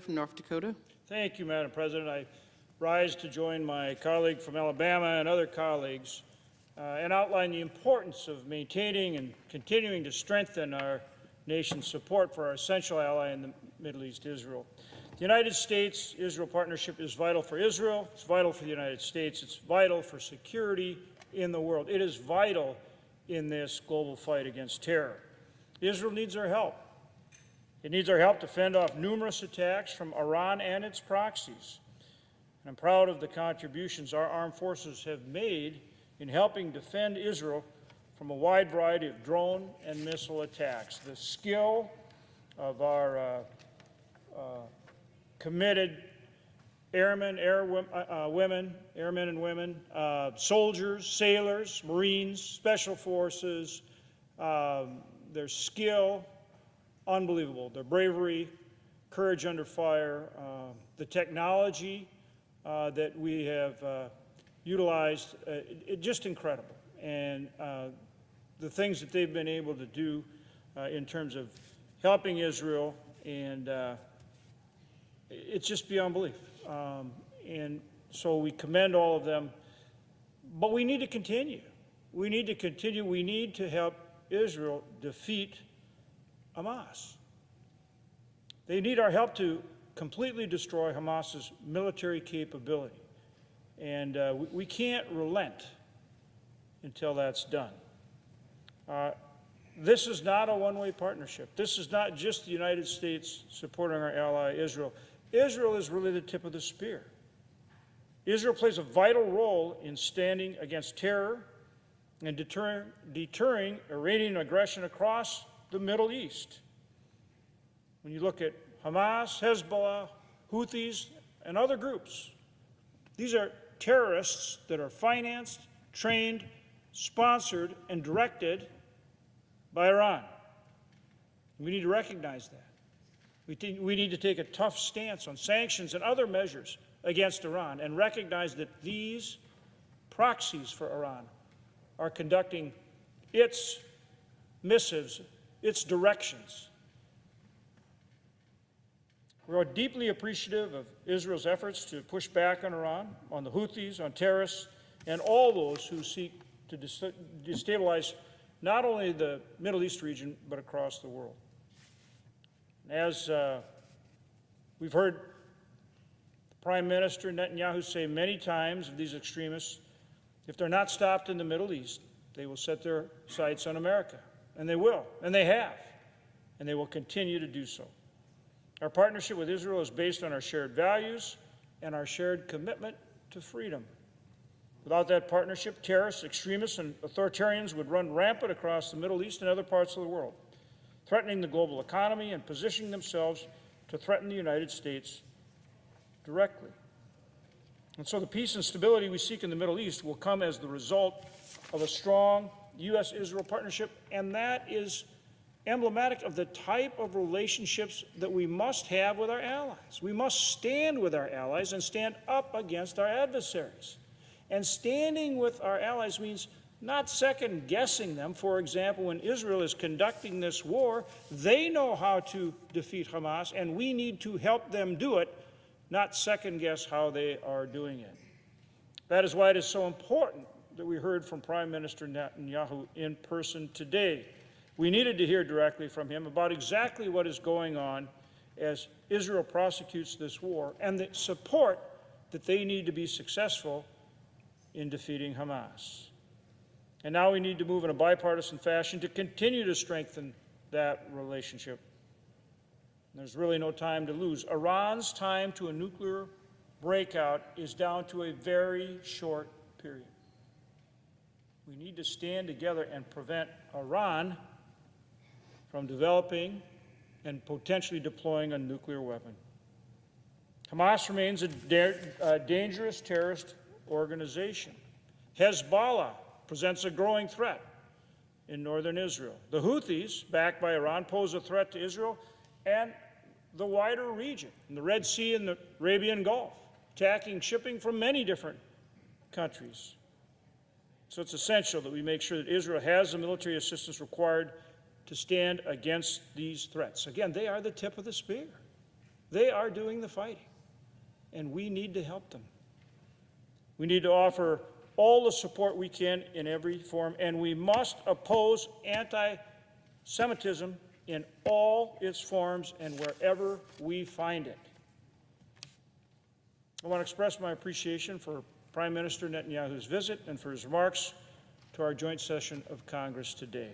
from North Dakota. Thank you, Madam President. I rise to join my colleague from Alabama and other colleagues and outline the importance of maintaining and continuing to strengthen our nation's support for our essential ally in the Middle East, Israel. The United States-Israel partnership is vital for Israel. It's vital for the United States. It's vital for security in the world. It is vital in this global fight against terror. Israel needs our help. It needs our help to fend off numerous attacks from Iran and its proxies. And I'm proud of the contributions our armed forces have made in helping defend Israel from a wide variety of drone and missile attacks. The skill of our committed airmen, airmen and women, soldiers, sailors, Marines, special forces, their skill, unbelievable. Their bravery, courage under fire, the technology that we have utilized, just incredible. And the things that they've been able to do in terms of helping Israel, and it's just beyond belief. And so we commend all of them, but we need to continue. We need to continue. We need to help Israel defeat Hamas. They need our help to completely destroy Hamas's military capability. And we can't relent until that's done. This is not a one-way partnership. This is not just the United States supporting our ally, Israel. Israel is really the tip of the spear. Israel plays a vital role in standing against terror and deterring Iranian aggression across the Middle East. When you look at Hamas, Hezbollah, Houthis, and other groups, these are terrorists that are financed, trained, sponsored, and directed by Iran. We need to recognize that. We need to take a tough stance on sanctions and other measures against Iran and recognize that these proxies for Iran are conducting its missives, its directions. We are deeply appreciative of Israel's efforts to push back on Iran, on the Houthis, on terrorists, and all those who seek to destabilize not only the Middle East region, but across the world. As we've heard the Prime Minister Netanyahu say many times of these extremists, if they're not stopped in the Middle East, they will set their sights on America. And they will, and they have, and they will continue to do so. Our partnership with Israel is based on our shared values and our shared commitment to freedom. Without that partnership, terrorists, extremists, and authoritarians would run rampant across the Middle East and other parts of the world, threatening the global economy and positioning themselves to threaten the United States directly. And so the peace and stability we seek in the Middle East will come as the result of a strong U.S.-Israel partnership, and that is emblematic of the type of relationships that we must have with our allies. We must stand with our allies and stand up against our adversaries. And standing with our allies means not second-guessing them. For example, when Israel is conducting this war, they know how to defeat Hamas, and we need to help them do it, not second-guess how they are doing it. That is why it is so important that we heard from Prime Minister Netanyahu in person today. We needed to hear directly from him about exactly what is going on as Israel prosecutes this war and the support that they need to be successful in defeating Hamas. And now we need to move in a bipartisan fashion to continue to strengthen that relationship. There's really no time to lose. Iran's time to a nuclear breakout is down to a very short period. We need to stand together and prevent Iran from developing and potentially deploying a nuclear weapon. Hamas remains a dangerous terrorist organization. Hezbollah presents a growing threat in northern Israel. The Houthis, backed by Iran, pose a threat to Israel and the wider region, in the Red Sea and the Arabian Gulf, attacking shipping from many different countries. So it's essential that we make sure that Israel has the military assistance required to stand against these threats. Again, they are the tip of the spear. They are doing the fighting, and we need to help them. We need to offer all the support we can in every form, and we must oppose anti-Semitism in all its forms and wherever we find it. I want to express my appreciation for Prime Minister Netanyahu's visit and for his remarks to our joint session of Congress today.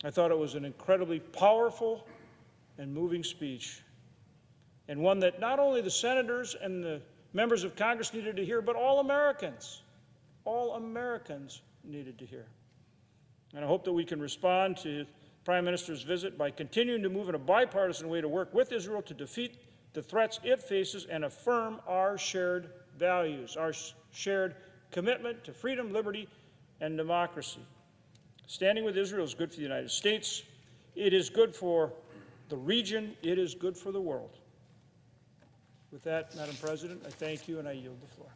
I thought it was an incredibly powerful and moving speech, and one that not only the senators and the members of Congress needed to hear, but all Americans needed to hear. And I hope that we can respond to the Prime Minister's visit by continuing to move in a bipartisan way to work with Israel to defeat the threats it faces and affirm our shared values, our shared commitment to freedom, liberty, and democracy. Standing with Israel is good for the United States. It is good for the region. It is good for the world. With that, Madam President, I thank you and I yield the floor.